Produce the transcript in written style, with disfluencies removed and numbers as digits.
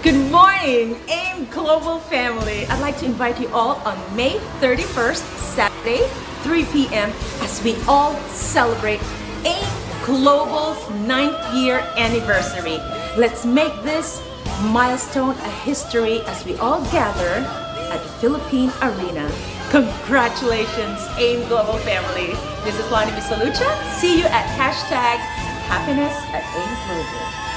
Good morning, AIM Global family. I'd like to invite you all on May 31st, Saturday, 3 p.m. as we all celebrate AIM Global's 9th year anniversary. Let's make this milestone a history as we all gather at the Philippine Arena. Congratulations, AIM Global family. This is Lani Misalucha. See you at #happiness at AIM Global.